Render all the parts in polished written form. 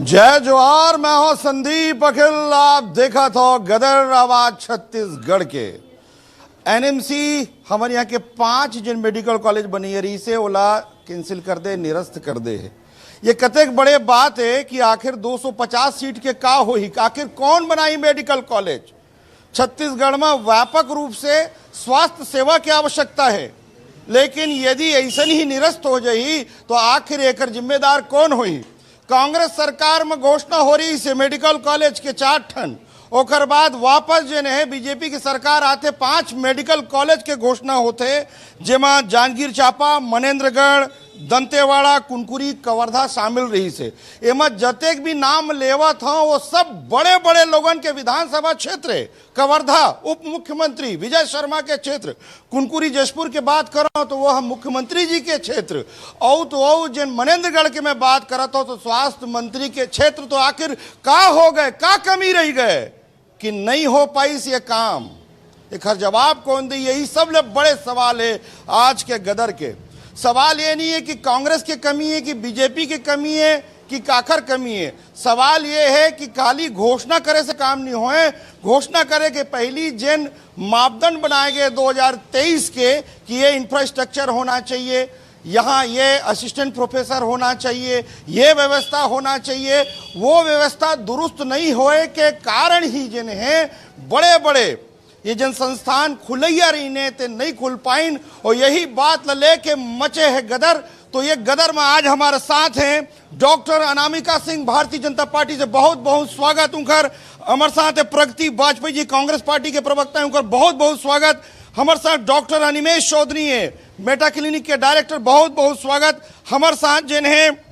जय जोहार। मैं हूं संदीप अखिल। आप देखा था गदर आवाज छत्तीसगढ़ के एनएमसी हमारे यहाँ के 5 जिन मेडिकल कॉलेज बनी है रही से ओला कैंसिल कर दे, निरस्त कर दे। ये कतेक बड़े बात है कि आखिर 250 सीट के का हो ही, आखिर कौन बनाई मेडिकल कॉलेज। छत्तीसगढ़ में व्यापक रूप से स्वास्थ्य सेवा की आवश्यकता है, लेकिन यदि ऐसा ही निरस्त हो जाई तो आखिर एकर जिम्मेदार कौन होई। कांग्रेस सरकार में घोषणा हो रही से मेडिकल कॉलेज के 4 ठन, ओकर बाद वापस जो है बीजेपी की सरकार आते 5 मेडिकल कॉलेज के घोषणा होते, जेमा जांजगीर चांपा, मनेन्द्रगढ़, दंतेवाड़ा, कुनकुरी, कवर्धा शामिल रही से। एमा जतेक भी नाम लेवत हूं वो सब बड़े बड़े लोगन के विधानसभा क्षेत्र है। कवर्धा उप मुख्यमंत्री विजय शर्मा के क्षेत्र, कुनकुरी जशपुर के बात करो तो वह मुख्यमंत्री जी के क्षेत्र, और जिन मनेन्द्रगढ़ के मैं बात करता हूं तो स्वास्थ्य मंत्री के क्षेत्र। तो आखिर का हो गए, का कमी रह गए कि नहीं हो पाई ये काम। एक हर जवाब कौन दे, यही सब ले बड़े सवाल है आज के गदर के। सवाल ये नहीं है कि कांग्रेस की कमी है कि बीजेपी की कमी है कि काखर कमी है। सवाल ये है कि खाली घोषणा करे से काम नहीं होए। घोषणा करे के पहली जिन मापदंड बनाए गए 2023 के कि ये इंफ्रास्ट्रक्चर होना चाहिए, यहाँ ये असिस्टेंट प्रोफेसर होना चाहिए, ये व्यवस्था होना चाहिए, वो व्यवस्था दुरुस्त नहीं होए के कारण ही जिन है बड़े बड़े ये जन संस्थान खुलैया रही ते नहीं खुल पाइन, और यही बात लेके मचे है गदर। तो ये गदर में आज हमारे साथ हैं डॉक्टर अनामिका सिंह, भारतीय जनता पार्टी से बहुत बहुत स्वागत उनकर। हमारे साथ है प्रगति वाजपेयी जी, कांग्रेस पार्टी के प्रवक्ता हैं, उनका बहुत बहुत स्वागत। हमारे साथ डॉक्टर अनिमेश चौधरी है, मेटा क्लिनिक के डायरेक्टर, बहुत बहुत स्वागत। हमारे साथ जिन है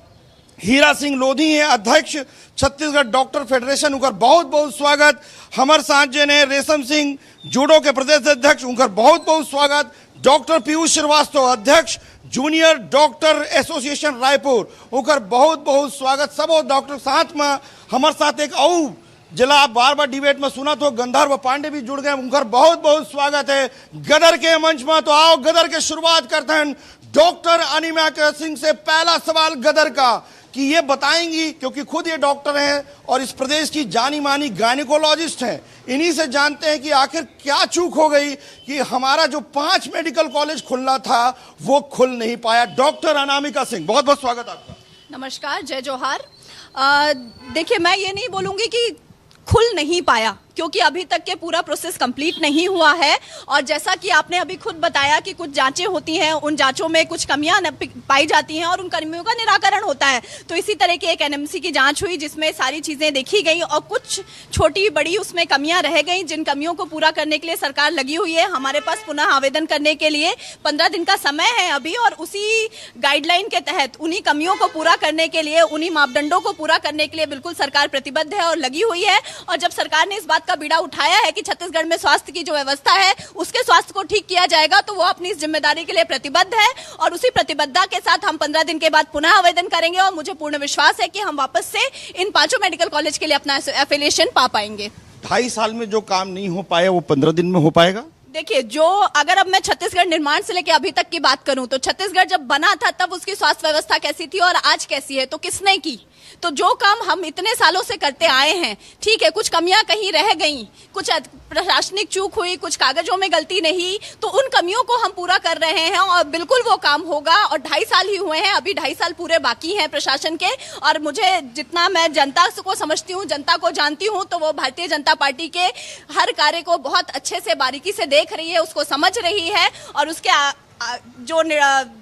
हीरा सिंह लोधी है, अध्यक्ष छत्तीसगढ़ डॉक्टर फेडरेशन, उनका बहुत बहुत स्वागत। हमारे साथ जिन है रेशम सिंह, जूडो के प्रदेश अध्यक्ष, उनका बहुत बहुत स्वागत। डॉक्टर पीयूष श्रीवास्तव, अध्यक्ष जूनियर डॉक्टर एसोसिएशन रायपुर, उनका बहुत बहुत स्वागत। सब डॉक्टर साथ में हमारे साथ एक और जिला आप बार बार डिबेट में सुना तो गंधर्व पांडे भी जुड़ गए, उनका बहुत बहुत स्वागत है गदर के मंच में। तो आओ गदर के शुरुआत करते हैं डॉक्टर अनिमिका सिंह से। पहला सवाल गदर का कि ये बताएंगी, क्योंकि खुद ये डॉक्टर हैं और इस प्रदेश की जानी मानी गायनिकोलॉजिस्ट हैं, इन्हीं से जानते हैं कि आखिर क्या चूक हो गई कि हमारा जो 5 मेडिकल कॉलेज खुलना था वो खुल नहीं पाया। डॉक्टर अनामिका सिंह, बहुत बहुत स्वागत आपका। नमस्कार, जय जोहार। देखिए, मैं ये नहीं बोलूंगी कि खुल नहीं पाया, क्योंकि अभी तक के पूरा प्रोसेस कंप्लीट नहीं हुआ है। और जैसा कि आपने अभी खुद बताया कि कुछ जांचें होती हैं, उन जांचों में कुछ कमियां पाई जाती हैं और उन कमियों का निराकरण होता है। तो इसी तरह की एक एनएमसी की जांच हुई जिसमें सारी चीजें देखी गई और कुछ छोटी बड़ी उसमें कमियां रह गई, जिन कमियों को पूरा करने के लिए सरकार लगी हुई है। हमारे पास पुनः आवेदन करने के लिए 15 दिन का समय है अभी, और उसी गाइडलाइन के तहत उन्हीं कमियों को पूरा करने के लिए, उन्हीं मापदंडों को पूरा करने के लिए बिल्कुल सरकार प्रतिबद्ध है और लगी हुई है। और जब सरकार ने इस बात का बीड़ा उठाया है कि छत्तीसगढ़ में स्वास्थ्य की जो व्यवस्था है उसके स्वास्थ्य को ठीक किया जाएगा, तो वो अपनी इस जिम्मेदारी के लिए प्रतिबद्ध है। और उसी प्रतिबद्धता के साथ हम 15 दिन के बाद पुनः आवेदन करेंगे और मुझे पूर्ण विश्वास है कि हम वापस से इन 5 मेडिकल कॉलेज के लिए अपना एफिलिएशन पा पाएंगे। 2.5 साल में जो काम नहीं हो पाया वो 15 दिन में हो पाएगा। देखिए, जो अगर अब मैं छत्तीसगढ़ निर्माण से लेकर अभी तक की बात करूं तो छत्तीसगढ़ जब बना था तब उसकी स्वास्थ्य व्यवस्था कैसी थी और आज कैसी है, तो किसने की। तो जो काम हम इतने सालों से करते आए हैं, ठीक है, कुछ कमियां कहीं रह गई, कुछ प्रशासनिक चूक हुई, कुछ कागजों में गलती नहीं, तो उन कमियों को हम पूरा कर रहे हैं और बिल्कुल वो काम होगा। और 2.5 साल ही हुए हैं, अभी 2.5 साल पूरे बाकी हैं प्रशासन के। और मुझे जितना मैं जनता को समझती हूँ, जनता को जानती हूँ, तो वो भारतीय जनता पार्टी के हर कार्य को बहुत अच्छे से बारीकी से देख रही है, उसको समझ रही है, और उसके जो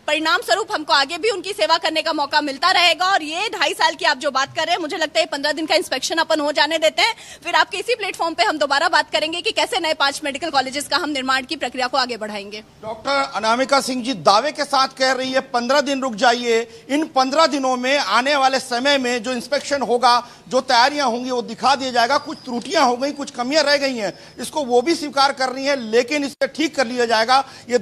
परिणाम स्वरूप हमको आगे भी उनकी सेवा करने का मौका मिलता रहेगा। और ये 2.5 साल की आप जो बात कर रहे हैं, मुझे लगता है 15 दिन का इंस्पेक्शन अपन हो जाने देते हैं, फिर आपके इसी प्लेटफॉर्म पे हम दोबारा बात करेंगे कि कैसे नए 5 मेडिकल कॉलेजेस का हम निर्माण की प्रक्रिया को आगे बढ़ाएंगे। डॉक्टर अनामिका सिंह जी दावे के साथ कह रही है 15 दिन रुक जाइए। इन 15 दिनों में आने वाले समय में जो इंस्पेक्शन होगा, जो तैयारियां होंगी वो दिखा दिया जाएगा। कुछ त्रुटियां हो गई, कुछ कमियां रह गई हैं, इसको वो भी स्वीकार कर रही है, लेकिन इसे ठीक कर लिया जाएगा। ये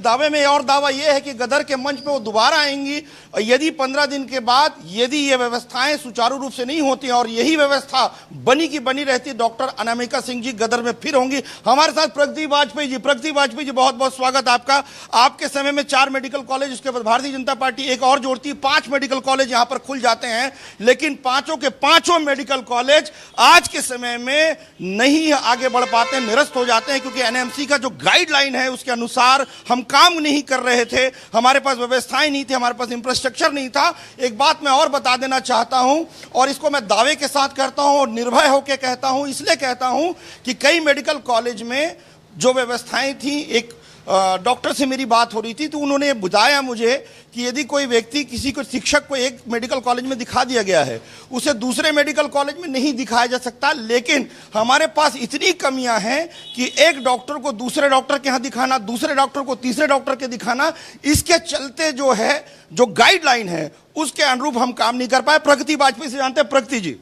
दावे में और दावा ये है कि गदर के मंच पे वो दोबारा आएंगी। और यदि 15 दिन के बाद यदि ये व्यवस्थाएं सुचारू रूप से नहीं होती और यही व्यवस्था बनी की बनी रहती, डॉक्टर अनामिका सिंह जी गदर में फिर होंगी। हमारे साथ प्रगति वाजपेयी जी। प्रगति वाजपेयी जी, बहुत बहुत स्वागत आपका। आपके समय में 4 मेडिकल कॉलेज, उसके बाद भारतीय जनता पार्टी एक और जोड़ती है, 5 मेडिकल कॉलेज यहां पर खुल जाते हैं, लेकिन पांचों के पांचों मेडिकल कॉलेज आज के समय में नहीं आगे बढ़ पाते, निरस्त हो जाते हैं, क्योंकि एनएमसी का जो गाइडलाइन है उसके अनुसार हम काम नहीं कर रहे थे, हमारे पास व्यवस्थाएं नहीं थी, हमारे पास इंफ्रास्ट्रक्चर नहीं था। एक बात मैं और बता देना चाहता हूं, और इसको मैं दावे के साथ कहता हूं और निर्भय होकर कहता हूं, इसलिए कहता हूं कि कई मेडिकल कॉलेज में जो व्यवस्थाएं थी, एक डॉक्टर से मेरी बात हो रही थी तो उन्होंने बताया मुझे कि यदि कोई व्यक्ति किसी को शिक्षक को एक मेडिकल कॉलेज में दिखा दिया गया है, उसे दूसरे मेडिकल कॉलेज में नहीं दिखाया जा सकता। लेकिन हमारे पास इतनी कमियां हैं कि एक डॉक्टर को दूसरे डॉक्टर के यहां दिखाना, दूसरे डॉक्टर को तीसरे डॉक्टर के दिखाना, इसके चलते जो है जो गाइडलाइन है उसके अनुरूप हम काम नहीं कर पाए। प्रगति वाजपेयी से जानते हैं। प्रगति जी,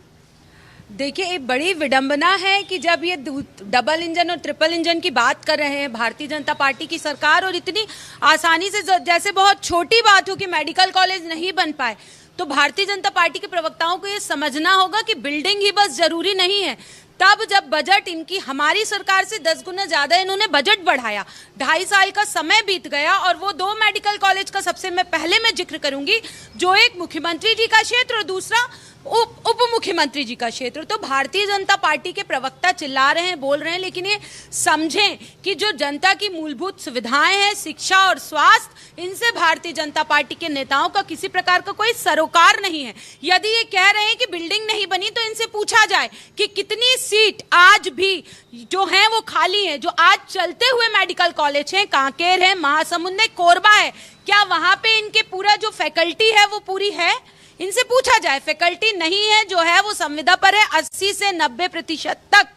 देखिए, एक बड़ी विडंबना है कि जब ये डबल इंजन और ट्रिपल इंजन की बात कर रहे हैं भारतीय जनता पार्टी की सरकार, और इतनी आसानी से जैसे बहुत छोटी बात हो कि मेडिकल कॉलेज नहीं बन पाए, तो भारतीय जनता पार्टी के प्रवक्ताओं को ये समझना होगा कि बिल्डिंग ही बस जरूरी नहीं है। तब जब बजट इनकी हमारी सरकार से 10 गुना ज्यादा इन्होंने बजट बढ़ाया, 2.5 साल का समय बीत गया, और वो 2 मेडिकल कॉलेज का सबसे पहले मैं जिक्र करूंगी, जो एक मुख्यमंत्री जी का क्षेत्र और दूसरा उप मुख्यमंत्री जी का क्षेत्र। तो भारतीय जनता पार्टी के प्रवक्ता चिल्ला रहे हैं, बोल रहे हैं, लेकिन ये समझें कि जो जनता की मूलभूत सुविधाएं हैं, शिक्षा और स्वास्थ्य, इनसे भारतीय जनता पार्टी के नेताओं का किसी प्रकार का कोई सरोकार नहीं है। यदि ये कह रहे हैं कि बिल्डिंग नहीं बनी, तो इनसे पूछा जाए कि कितनी सीट आज भी जो है वो खाली है। जो आज चलते हुए मेडिकल कॉलेज हैं, कांकेर है, महासमुंद है, कोरबा है, क्या वहां पे इनके पूरा जो फैकल्टी है वो पूरी है? इनसे पूछा जाए। फैकल्टी नहीं है, जो है वो संविदा पर है। 80 से 90% तक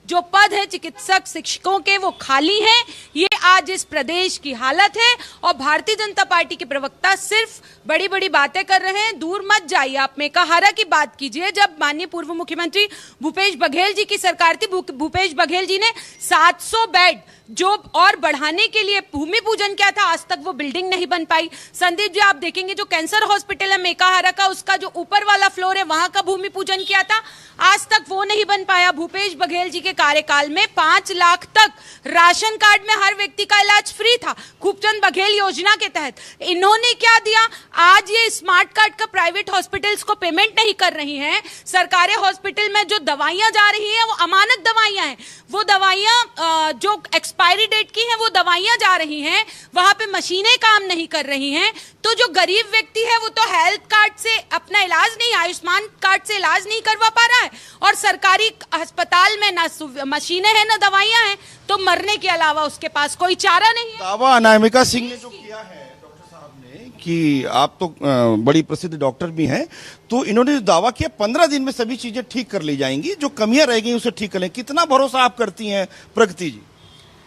जो पद है चिकित्सक शिक्षकों के वो खाली हैं। ये आज इस प्रदेश की हालत है, और भारतीय जनता पार्टी के प्रवक्ता सिर्फ बड़ी बड़ी बातें कर रहे हैं। दूर मत जाइए, आप मेकाहारा की बात कीजिए। जब माननीय पूर्व मुख्यमंत्री भूपेश बघेल जी की सरकार थी, भूपेश बघेल जी ने 700 बेड जो और बढ़ाने के लिए भूमि पूजन किया था, आज तक वो बिल्डिंग नहीं बन पाई। संदीप जी, आप देखेंगे जो कैंसर हॉस्पिटल है मेकाहारा का, उसका जो ऊपर वाला फ्लोर है वहां का भूमि पूजन किया था, आज तक वो नहीं बन पाया। भूपेश बघेल जी के कार्यकाल में 5 लाख तक राशन कार्ड में हर व्यक्ति का इलाज फ्री था, खूबचंद बघेल योजना के तहत। इन्होंने क्या दिया? आज ये स्मार्ट कार्ड का प्राइवेट हॉस्पिटल्स को पेमेंट नहीं कर रही हैं। सरकारी हॉस्पिटल में जो दवाइयां जा रही हैं वो अमानत दवाइयां हैं, वो दवाइयां जो एक्सपायरी डेट की हैं वो दवाइयां जा रही हैं, वहां पे मशीनें काम नहीं कर रही हैं। तो जो गरीब व्यक्ति है वो तो हेल्थ कार्ड से अपना इलाज नहीं, आयुष्मान कार्ड से इलाज नहीं करवा पा रहा है, और सरकारी अस्पताल में ना मशीनें हैं ना दवाइयां हैं, तो मरने के अलावा उसके पास कोई चारा नहीं है। दावा अनामिका सिंह ने जो किया है डॉक्टर साहब ने कि आप तो बड़ी प्रसिद्ध डॉक्टर भी हैं, तो इन्होंने जो दावा किया 15 दिन में सभी चीजें ठीक कर ली जाएंगी, जो कमियां रह गई उसे ठीक कर लें, कितना भरोसा आप करती हैं प्रगति जी?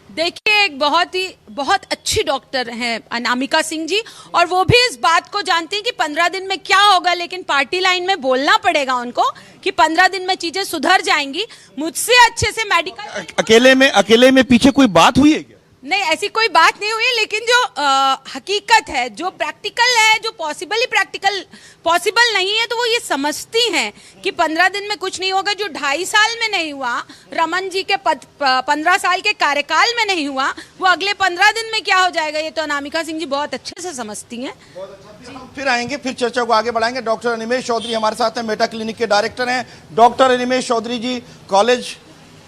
देखिए, एक बहुत अच्छी डॉक्टर हैं अनामिका सिंह जी, और वो भी इस बात को जानते हैं कि 15 दिन में क्या होगा, लेकिन पार्टी लाइन में बोलना पड़ेगा उनको कि 15 दिन में चीजें सुधर जाएंगी। मुझसे अच्छे से मेडिकल अकेले में पीछे कोई बात हुई है क्या? नहीं, ऐसी कोई बात नहीं हुई, लेकिन जो हकीकत है, जो प्रैक्टिकल है, जो पॉसिबल नहीं है, तो वो ये समझती हैं कि 15 दिन में कुछ नहीं होगा। जो 2.5 साल में नहीं हुआ, रमन जी के 15 साल के कार्यकाल में नहीं हुआ, वो अगले 15 दिन में क्या हो जाएगा, ये तो अनामिका सिंह जी बहुत अच्छे से समझती हैं। फिर आएंगे, फिर चर्चा को आगे बढ़ाएंगे। डॉक्टर अनिमेष चौधरी हमारे साथ हैं, मेटा क्लिनिक के डायरेक्टर हैं। डॉक्टर अनिमेष चौधरी जी, कॉलेज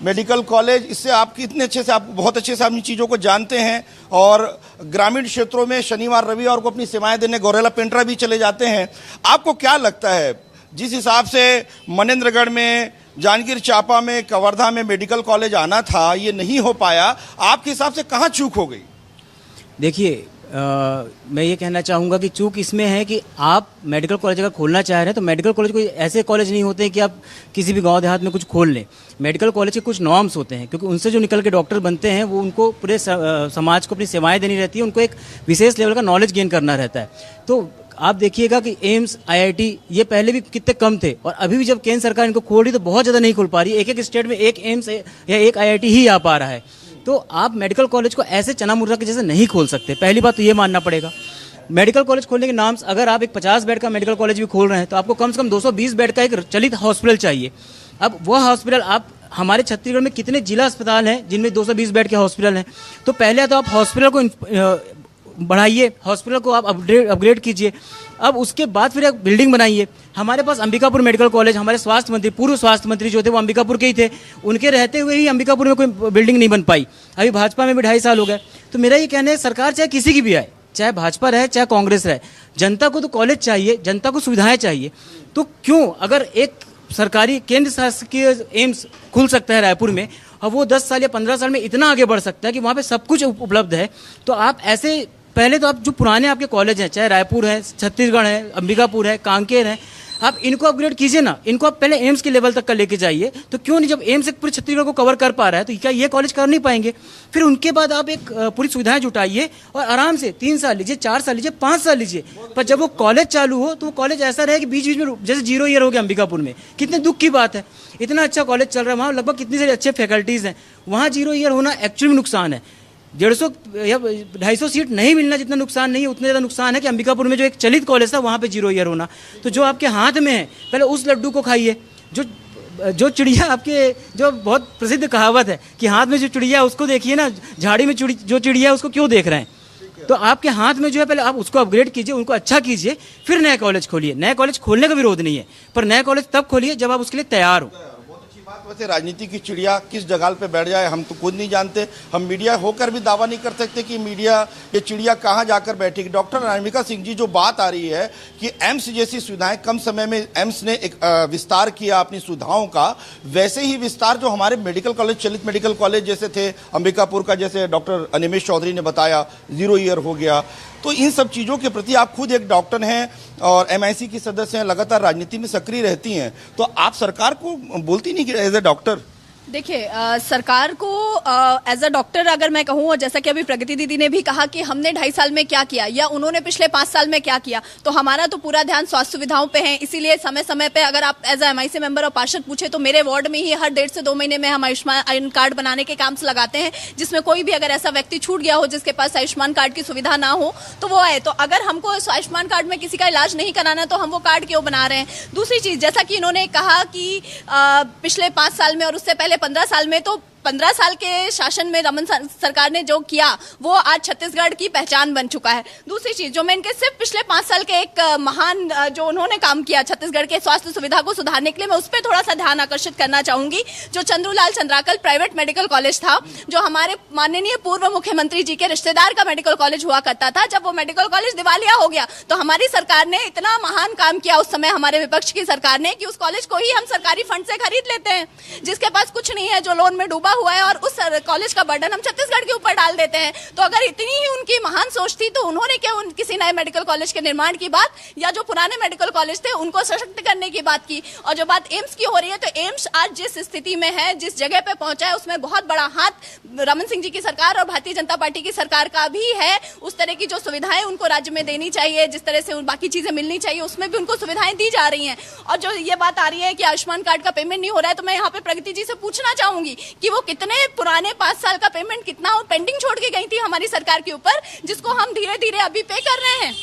मेडिकल कॉलेज, इससे आप कितने अच्छे से, आप बहुत अच्छे से अपनी चीज़ों को जानते हैं, और ग्रामीण क्षेत्रों में शनिवार रविवार को अपनी सेवाएं देने गौरेला पेंट्रा भी चले जाते हैं। आपको क्या लगता है, जिस हिसाब से मनेंद्रगढ़ में, जांजगीर चांपा में, कवर्धा में मेडिकल कॉलेज आना था, ये नहीं हो पाया, आपके हिसाब से कहाँ चूक हो गई? देखिए, मैं ये कहना चाहूँगा कि चूक इसमें है कि आप मेडिकल कॉलेज अगर खोलना चाह रहे हैं तो मेडिकल कॉलेज कोई ऐसे कॉलेज नहीं होते हैं कि आप किसी भी गांव देहात में कुछ खोल लें। मेडिकल कॉलेज के कुछ नॉर्म्स होते हैं, क्योंकि उनसे जो निकल के डॉक्टर बनते हैं वो उनको पूरे समाज को अपनी सेवाएं देनी रहती है, उनको एक विशेष लेवल का नॉलेज गेन करना रहता है। तो आप देखिएगा कि एम्स, IIT ये पहले भी कितने कम थे, और अभी भी जब केंद्र सरकार इनको खोल रही तो बहुत ज़्यादा नहीं खोल पा रही है। एक स्टेट में एक एम्स या एक IIT ही आ पा रहा है। तो आप मेडिकल कॉलेज को ऐसे चना मुर्रा के जैसे नहीं खोल सकते, पहली बात तो ये मानना पड़ेगा। मेडिकल कॉलेज खोलने के नाम से अगर आप एक 50 बेड का मेडिकल कॉलेज भी खोल रहे हैं तो आपको कम से कम 220 बेड का एक चलित हॉस्पिटल चाहिए। अब वह हॉस्पिटल आप हमारे छत्तीसगढ़ में कितने जिला अस्पताल हैं जिनमें 220 बेड के हॉस्पिटल हैं? तो पहले तो आप हॉस्पिटल को बढ़ाइए, हॉस्पिटल को आप अपग्रेड कीजिए, अब उसके बाद फिर एक बिल्डिंग बनाइए। हमारे पास अंबिकापुर मेडिकल कॉलेज, हमारे स्वास्थ्य मंत्री, पूर्व स्वास्थ्य मंत्री जो थे वो अंबिकापुर के ही थे, उनके रहते हुए ही अंबिकापुर में कोई बिल्डिंग नहीं बन पाई। अभी भाजपा में भी 2.5 साल हो गए। तो मेरा ये कहना है सरकार चाहे किसी की भी आए, चाहे भाजपा रहे चाहे कांग्रेस रहे, जनता को तो कॉलेज चाहिए, जनता को सुविधाएं चाहिए। तो क्यों अगर एक सरकारी केंद्र शासकीय एम्स खुल सकता है रायपुर में और वो 10 साल या 15 साल में इतना आगे बढ़ सकता है कि वहाँ पे सब कुछ उपलब्ध है, तो आप ऐसे पहले तो आप जो पुराने आपके कॉलेज हैं, चाहे रायपुर है, छत्तीसगढ़ है, अंबिकापुर है, कांकेर है, आप इनको अपग्रेड कीजिए ना, इनको आप पहले एम्स के लेवल तक का लेके जाइए। तो क्यों नहीं, जब एम्स एक पूरे छत्तीसगढ़ को कवर कर पा रहा है तो क्या ये कॉलेज कर नहीं पाएंगे? फिर उनके बाद आप एक पूरी सुविधाएं जुटाइए और आराम से 3 साल लीजिए, 4 साल लीजिए, 5 साल लीजिए, पर जब वो कॉलेज चालू हो तो वो कॉलेज ऐसा रहे कि बीच बीच में, जैसे 0 ईयर हो गया अंबिकापुर में, कितने दुख की बात है। इतना अच्छा कॉलेज चल रहा है, वहाँ लगभग कितनी सारी अच्छे फैकल्टीज हैं, वहाँ 0 ईयर होना एक्चुअली में नुकसान है। 150 या 250 सीट नहीं मिलना जितना नुकसान नहीं है, उतने ज़्यादा नुकसान है कि अंबिकापुर में जो एक चलित कॉलेज था वहाँ पे 0 ईयर होना। तो जो आपके हाथ में है पहले उस लड्डू को खाइए। जो चिड़िया आपके, जो बहुत प्रसिद्ध कहावत है कि हाथ में जो चिड़िया है उसको देखिए ना, झाड़ी में जो चिड़िया है उसको क्यों देख रहे हैं? तो आपके हाथ में जो है पहले आप उसको अपग्रेड कीजिए, उनको अच्छा कीजिए, फिर नया कॉलेज खोलिए। नया कॉलेज खोलने का विरोध नहीं है, पर नया कॉलेज तब खोलिए जब आप उसके लिए तैयार हो। वैसे राजनीति की चिड़िया किस जगह पे बैठ जाए हम तो खुद नहीं जानते। हम मीडिया होकर भी दावा नहीं कर सकते कि मीडिया ये चिड़िया कहाँ जाकर बैठेगी। डॉक्टर अनामिका सिंह जी, जो बात आ रही है कि एम्स जैसी सुविधाएं, कम समय में एम्स ने एक विस्तार किया अपनी सुविधाओं का, वैसे ही विस्तार जो हमारे मेडिकल कॉलेज, चलित मेडिकल कॉलेज जैसे थे अंबिकापुर का, जैसे डॉक्टर अनिमेश चौधरी ने बताया 0 ईयर हो गया। तो इन सब चीज़ों के प्रति, आप खुद एक डॉक्टर हैं और MIC की सदस्य हैं, लगातार राजनीति में सक्रिय रहती हैं, तो आप सरकार को बोलती नहीं कि एज ए डॉक्टर? देखिए, सरकार को एज अ डॉक्टर अगर मैं कहूँ, और जैसा कि अभी प्रगति दीदी ने भी कहा कि हमने 2.5 साल में क्या किया या उन्होंने पिछले 5 साल में क्या किया, तो हमारा तो पूरा ध्यान स्वास्थ्य सुविधाओं पे है। इसीलिए समय समय पे अगर आप एज अ MIC मेंबर और पार्षद पूछे तो मेरे वार्ड में ही हर 1.5 से 2 महीने में हम आयुष्मान कार्ड बनाने के काम से लगाते हैं, जिसमें कोई भी अगर ऐसा व्यक्ति छूट गया हो जिसके पास आयुष्मान कार्ड की सुविधा ना हो तो वो आए। तो अगर हमको आयुष्मान कार्ड में किसी का इलाज नहीं कराना तो हम वो कार्ड क्यों बना रहे हैं? दूसरी चीज, जैसा कि इन्होंने कहा कि पिछले 5 साल में और उससे पहले 15 साल में, तो 15 साल के शासन में रमन सरकार ने जो किया वो आज छत्तीसगढ़ की पहचान बन चुका है। दूसरी चीज, जो मैं इनके सिर्फ पिछले 5 साल के एक महान जो उन्होंने काम किया छत्तीसगढ़ के स्वास्थ्य सुविधा को सुधारने के लिए, मैं उस पर थोड़ा सा ध्यान आकर्षित करना चाहूंगी। जो चंद्रूलाल चंद्राकल प्राइवेट मेडिकल कॉलेज था, जो हमारे माननीय पूर्व मुख्यमंत्री जी के रिश्तेदार का मेडिकल कॉलेज हुआ करता था, जब वो मेडिकल कॉलेज दिवालिया हो गया तो हमारी सरकार ने इतना महान काम किया उस समय, हमारे विपक्ष की सरकार ने, कि उस कॉलेज को ही हम सरकारी फंड से खरीद लेते हैं, जिसके पास कुछ नहीं है, जो लोन में डूबा हुआ है, और उस कॉलेज का बर्डन हम छत्तीसगढ़ के ऊपर डाल देते हैं। तो अगर इतनी ही उनकी महान सोच थी तो उन्होंने क्या किसी नए मेडिकल कॉलेज के निर्माण की बात, या जो पुराने मेडिकल कॉलेज थे उनको सशक्त करने की बात की? और जो बात एम्स की हो रही है, तो एम्स आज जिस स्थिति में है, जिस जगह पे पहुंचा है, उसमें बहुत बड़ा हाथ रमन सिंह जी की सरकार और भारतीय जनता पार्टी की सरकार का भी है। उस तरह की जो सुविधाएं उनको राज्य में देनी चाहिए, जिस तरह से बाकी चीजें मिलनी चाहिए, उसमें भी उनको सुविधाएं दी जा रही हैं। और जो ये बात आ रही है कि आयुष्मान कार्ड का पेमेंट नहीं हो रहा है, तो मैं यहाँ पे प्रगति जी से पूछना चाहूंगी कि वो कितने पुराने 5 साल का पेमेंट कितना पेंडिंग छोड़ के गई थी हमारी सरकार के ऊपर, जिसको हम धीरे धीरे अभी पे कर रहे हैं,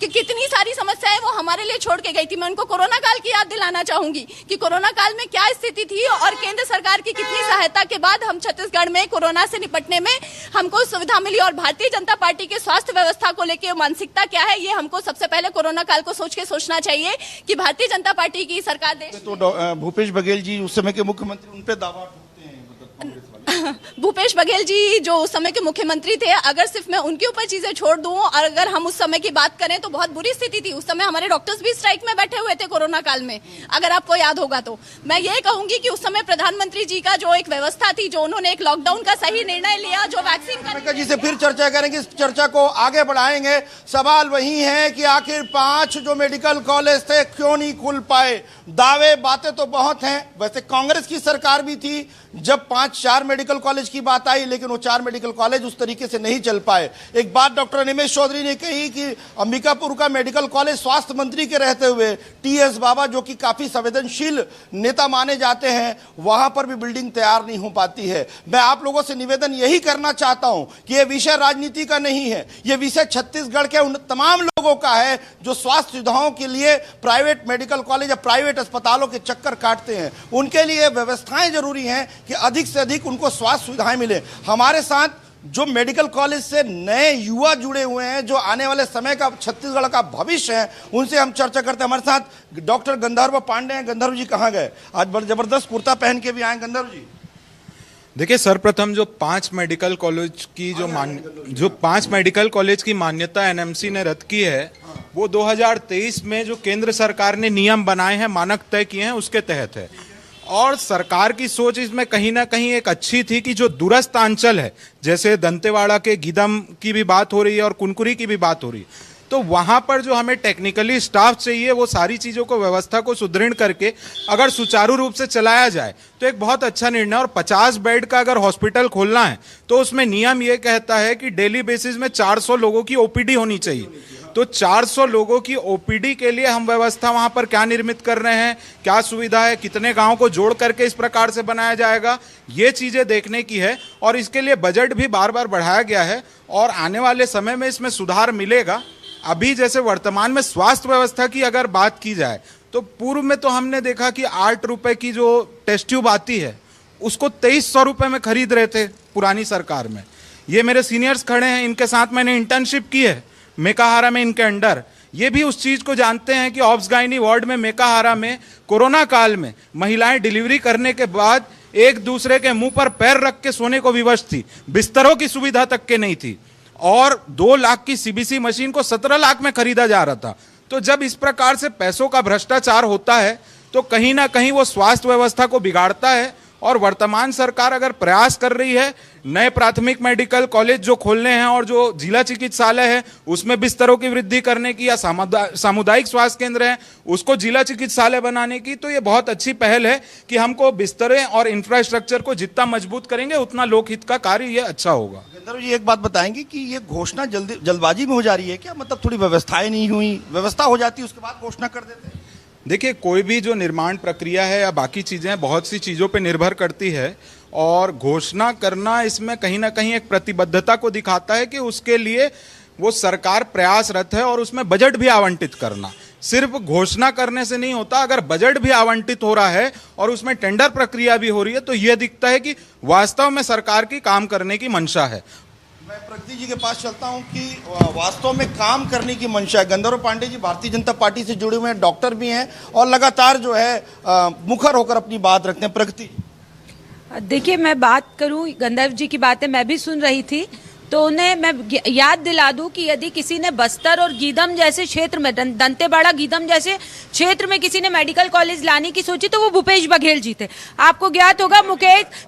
कि कितनी सारी समस्याएं वो हमारे लिए छोड़ के गई थी। मैं उनको कोरोना काल की याद दिलाना चाहूंगी कि कोरोना काल में क्या स्थिति थी और केंद्र सरकार की कितनी सहायता के बाद हम छत्तीसगढ़ में कोरोना से निपटने में हमको सुविधा मिली। और भारतीय जनता पार्टी के स्वास्थ्य व्यवस्था को लेकर मानसिकता क्या है, ये हमको सबसे पहले कोरोना काल को सोच के सोचना चाहिए कि भारतीय जनता पार्टी की सरकार देश। तो भूपेश बघेल जी उस समय के मुख्यमंत्री, उन पे दावा ठोकते हैं भूपेश बघेल जी जो उस समय के मुख्यमंत्री थे, अगर सिर्फ मैं उनके ऊपर चीजें छोड़ दूं और अगर हम उस समय की बात करें तो बहुत बुरी स्थिति थी। उस समय हमारे डॉक्टर्स भी स्ट्राइक में बैठे हुए थे कोरोना काल में, अगर आपको याद होगा तो। मैं ये कहूंगी कि उस समय प्रधानमंत्री जी का जो एक व्यवस्था थी, जो उन्होंने एक लॉकडाउन का सही निर्णय लिया, जो वैक्सीन जी से फिर चर्चा करेंगे, इस चर्चा को आगे बढ़ाएंगे। सवाल वही है कि आखिर 5 जो मेडिकल कॉलेज थे क्यों नहीं खुल पाए? दावे बातें तो बहुत हैं। वैसे कांग्रेस की सरकार भी थी जब 5-4 मेडिकल कॉलेज की बात आई, लेकिन वो 4 मेडिकल कॉलेज उस तरीके से नहीं चल पाए। एक बात डॉक्टर निमेश चौधरी ने कही कि अंबिकापुर का मेडिकल कॉलेज स्वास्थ्य मंत्री के रहते हुए टीएस बाबा, जो कि काफी संवेदनशील नेता माने जाते हैं, वहां पर भी बिल्डिंग तैयार नहीं हो पाती है। मैं आप लोगों से निवेदन यही करना चाहता हूं कि यह विषय राजनीति का नहीं है, यह विषय छत्तीसगढ़ के उन तमाम लोगों का है जो स्वास्थ्य सुविधाओं के लिए प्राइवेट मेडिकल कॉलेज या प्राइवेट अस्पतालों के चक्कर काटते हैं। उनके लिए व्यवस्थाएं जरूरी हैं कि अधिक से अधिक उनको स्वास्थ्य सुविधाएं मिले। हमारे साथ जो मेडिकल कॉलेज से नए युवा जुड़े हुए हैं, जो आने वाले समय का छत्तीसगढ़ का भविष्य है, उनसे हम चर्चा करते हैं। हमारे साथ डॉक्टर गंधर्व पांडे हैं। गंधर्व जी कहाँ गए? आज बड़ा जबरदस्त कुर्ता पहन के भी आए गंधर्व जी। देखिए, सर्वप्रथम जो 5 मेडिकल कॉलेज की मान्यता एनएमसी ने रद्द की है, वो 2023 में जो केंद्र सरकार ने नियम बनाए हैं, मानक तय किए हैं, उसके तहत है। और सरकार की सोच इसमें कहीं ना कहीं एक अच्छी थी कि जो दूरस्थ अंचल है, जैसे दंतेवाड़ा के गीदम की भी बात हो रही है और कुनकुरी की भी बात हो रही है, तो वहां पर जो हमें टेक्निकली स्टाफ चाहिए, वो सारी चीजों को, व्यवस्था को सुदृढ़ करके अगर सुचारू रूप से चलाया जाए तो एक बहुत अच्छा निर्णय। और 50 बेड का अगर हॉस्पिटल खोलना है तो उसमें नियम ये कहता है कि डेली बेसिस में 400 लोगों की ओपीडी होनी चाहिए। तो 400 लोगों की ओपीडी के लिए हम व्यवस्था वहां पर क्या निर्मित कर रहे हैं, क्या सुविधा है, कितने गांव को जोड़ करके इस प्रकार से बनाया जाएगा, ये चीजें देखने की है। और इसके लिए बजट भी बार बार बढ़ाया गया है और आने वाले समय में इसमें सुधार मिलेगा। अभी जैसे वर्तमान में स्वास्थ्य व्यवस्था की अगर बात की जाए तो पूर्व में तो हमने देखा कि 8 रुपए की जो टेस्ट ट्यूब आती है उसको 2300 रुपए में खरीद रहे थे पुरानी सरकार में। ये मेरे सीनियर्स खड़े हैं, इनके साथ मैंने इंटर्नशिप की है मेकाहारा में, इनके अंडर। ये भी उस चीज को जानते हैं कि ऑब्स गायनी वार्ड में मेकाहारा में कोरोना काल में महिलाएं डिलीवरी करने के बाद एक दूसरे के मुंह पर पैर रख के सोने को विवश थी, बिस्तरों की सुविधा तक के नहीं थी। और 2 लाख की सीबीसी मशीन को 17 लाख में खरीदा जा रहा था। तो जब इस प्रकार से पैसों का भ्रष्टाचार होता है तो कहीं ना कहीं वो स्वास्थ्य व्यवस्था को बिगाड़ता है। और वर्तमान सरकार अगर प्रयास कर रही है नए प्राथमिक मेडिकल कॉलेज जो खोलने हैं और जो जिला चिकित्सालय है उसमें बिस्तरों की वृद्धि करने की, या सामुदायिक स्वास्थ्य केंद्र है उसको जिला चिकित्सालय बनाने की, तो ये बहुत अच्छी पहल है कि हमको बिस्तरें और इंफ्रास्ट्रक्चर को जितना मजबूत करेंगे उतना लोकहित का कार्य ये अच्छा होगा। गंधर्व जी, एक बात बताएंगे कि ये घोषणा जल्दबाजी में हो जा रही है क्या? मतलब थोड़ी व्यवस्थाएं नहीं हुई, व्यवस्था हो जाती उसके बाद घोषणा कर देते हैं? देखिए, कोई भी जो निर्माण प्रक्रिया है या बाकी चीजें बहुत सी चीजों पे निर्भर करती है, और घोषणा करना इसमें कहीं ना कहीं एक प्रतिबद्धता को दिखाता है कि उसके लिए वो सरकार प्रयासरत है। और उसमें बजट भी आवंटित करना सिर्फ घोषणा करने से नहीं होता, अगर बजट भी आवंटित हो रहा है और उसमें टेंडर प्रक्रिया भी हो रही है तो यह दिखता है कि वास्तव में सरकार की काम करने की मंशा है। मैं प्रगति जी के पास चलता हूं कि वास्तव में काम करने की मंशा है। गंधर्व पांडे जी भारतीय जनता पार्टी से जुड़े हुए हैं, डॉक्टर भी हैं और लगातार जो है मुखर होकर अपनी बात रखते हैं। प्रगति, देखिए, मैं बात करूं, गंधर्व जी की बातें मैं भी सुन रही थी, तो उन्हें मैं याद दिला दूं कि यदि किसी ने बस्तर और गीदम जैसे क्षेत्र में, दंतेवाड़ा गीदम जैसे क्षेत्र में किसी ने मेडिकल कॉलेज लाने की सोची तो वो भूपेश बघेल जी थे। आपको ज्ञात होगा, मुकेश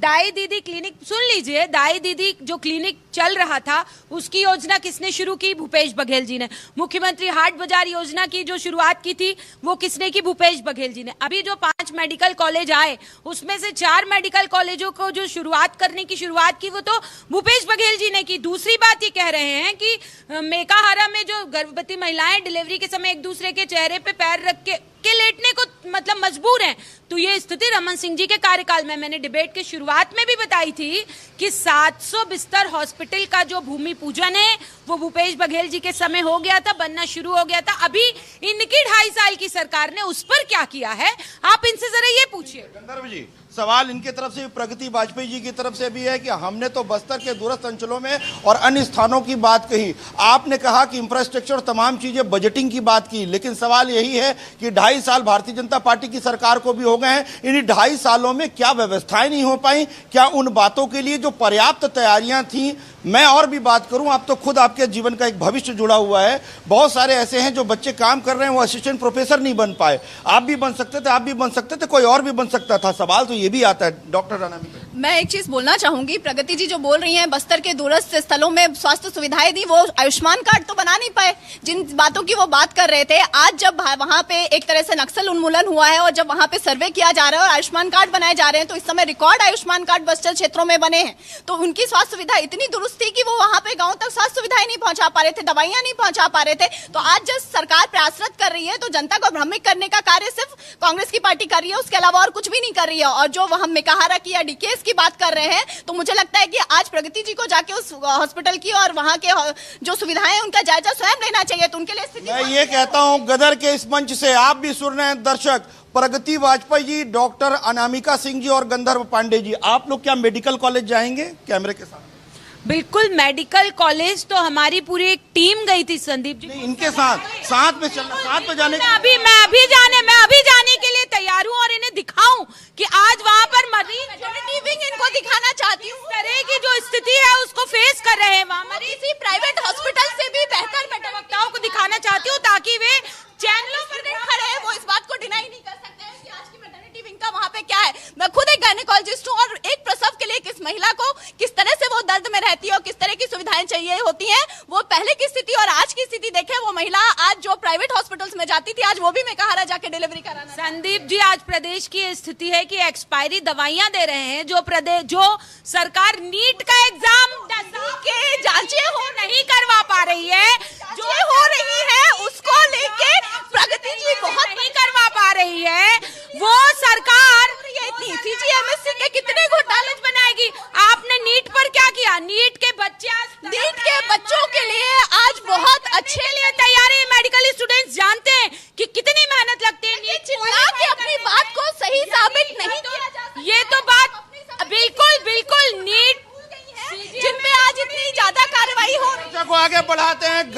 दाई दीदी क्लिनिक, सुन लीजिए, दाई दीदी जो क्लिनिक चल रहा था उसकी योजना किसने शुरू की? भूपेश बघेल जी ने। मुख्यमंत्री हाट बाजार योजना की जो शुरुआत की थी वो किसने की? भूपेश बघेल जी ने। अभी जो 5 मेडिकल कॉलेज आए उसमें से 4 मेडिकल कॉलेजों को जो शुरुआत की वो तो भूपेश बघेल जी ने की। दूसरी बात ये कह रहे हैं कि मेकाहारा में जो गर्भवती महिलाएं डिलीवरी के समय एक दूसरे के चेहरे पे पैर रख के लेटने को मतलब मजबूर हैं। तो ये स्थिति रमन सिंह जी के कार्यकाल में, मैंने डिबेट के शुरुआत में भी बताई थी कि 700 बिस्तर हॉस्पिटल का जो भूमि पूजन है वो भूपेश बघेल जी के समय हो गया था, बनना शुरू हो गया था। अभी इनकी 2.5 साल की सरकार ने उस पर क्या किया है, आप इनसे जरा ये पूछिए। गंधर्व जी, सवाल इनके तरफ से, प्रगति वाजपेयी जी की तरफ से भी है कि हमने तो बस्तर के दूरस्थ अंचलों में और अन्य स्थानों की बात कही, आपने कहा कि इंफ्रास्ट्रक्चर तमाम चीजें, बजटिंग की बात की, लेकिन सवाल यही है कि 2.5 साल भारतीय जनता पार्टी की सरकार को भी हो गए हैं। इन 2.5 सालों में क्या व्यवस्थाएं नहीं हो पाई? क्या उन बातों के लिए जो पर्याप्त तैयारियां थी? मैं और भी बात करूं, आप तो खुद, आपके जीवन का एक भविष्य जुड़ा हुआ है, बहुत सारे ऐसे हैं जो बच्चे काम कर रहे हैं, वो असिस्टेंट प्रोफेसर नहीं बन पाए। आप भी बन सकते थे, आप भी बन सकते थे, कोई और भी बन सकता था। सवाल तो ये भी आता है, डॉक्टर राणा। मैं एक चीज बोलना चाहूंगी, प्रगति जी जो बोल रही हैं बस्तर के दूरस्थ स्थलों में स्वास्थ्य सुविधाएं दी, वो आयुष्मान कार्ड तो बना नहीं पाए। जिन बातों की वो बात कर रहे थे, आज जब वहां पे एक तरह से नक्सल उन्मूलन हुआ है और जब वहां पे सर्वे किया जा रहा है और आयुष्मान कार्ड बनाए जा रहे हैं, तो इस समय रिकॉर्ड आयुष्मान कार्ड बस्तर क्षेत्रों में बने हैं। तो उनकी स्वास्थ्य सुविधा इतनी दुरुस्त थी कि वो वहां पे गाँव तक स्वास्थ्य सुविधाएं नहीं पहुंचा पा रहे थे, दवाइयां नहीं पहुंचा पा रहे थे। तो आज जब सरकार प्रयासरत कर रही है तो जनता को भ्रमित करने का कार्य सिर्फ कांग्रेस की पार्टी कर रही है, उसके अलावा और कुछ भी नहीं कर रही है। और जो हम मेकाहारा की या डीकेएस की बात कर रहे हैं, तो मुझे लगता है कि आज प्रगति जी को जाके उस हॉस्पिटल की और वहां के जो सुविधाएं हैं उनका जायजा स्वयं लेना चाहिए। तो उनके लिए स्थिति मैं ये कहता हूं गदर के इस मंच से आप भी सुन रहे हैं दर्शक, प्रगति वाजपेयी जी, डॉक्टर अनामिका सिंह जी और गंधर्व पांडे जी, आप लोग क्या मेडिकल कॉलेज जाएंगे कैमरे के साथ? बिल्कुल, मेडिकल कॉलेज तो हमारी पूरी एक टीम गई थी संदीप जी। नहीं, इनके साथ में चलना, साथ में जाने मैं अभी जाने के लिए तैयार हूँ और इन्हें दिखाऊं कि आज वहाँ पर मरीज विंग इनको दिखाना चाहती हूँ, इस तरह की जो स्थिति है उसको फेस कर रहे हैं वहाँ मरीज प्राइवेट हॉस्पिटल से भी बेहतर वक्ताओं को दिखाना चाहती हूँ ताकि वे चैनलों पर खड़े हैं, वो इस बात को डिनाई नहीं कर सकते हैं कि आज की मैटरनिटी विंग का वहाँ पे क्या है। मैं खुद एक गायनेकोलॉजिस्ट हूँ और एक प्रसव के लिए किस महिला को किस तरह से वो दर्द में रहती है और किस तरह की सुविधाएं चाहिए होती हैं, वो पहले की स्थिति और आज की स्थिति देखे। वो महिला आज जो प्राइवेट हॉस्पिटल्स में जाती थी, आज वो भी मेकाहारा जाके डिलीवरी कराना। संदीप जी, आज प्रदेश की स्थिति है कि एक्सपायरी दवाइयां दे रहे हैं, जो सरकार नीट का एग्जाम के जांचें हो नहीं करवा पा रही है, जो हो रही है उसको लेके प्रगति जी बहुत नहीं करवा पा रही है, वो सरकार इतनी सीजीएमएससी के कितने घोटाले बनाएगी। आपने नीट पर क्या किया? नीट के बच्चों के लिए आज बहुत अच्छे लिए तैयारी, मेडिकल स्टूडेंट्स जानते हैं कि कितनी मेहनत लगती है। चिल्ला के अपनी बात को सही साबित नहीं किया जा सकता। ये तो बात बिल्कुल नीट जिन पे आज इतनी ज्यादा कार्रवाई हो रही है। को आगे बढ़ाते हैं।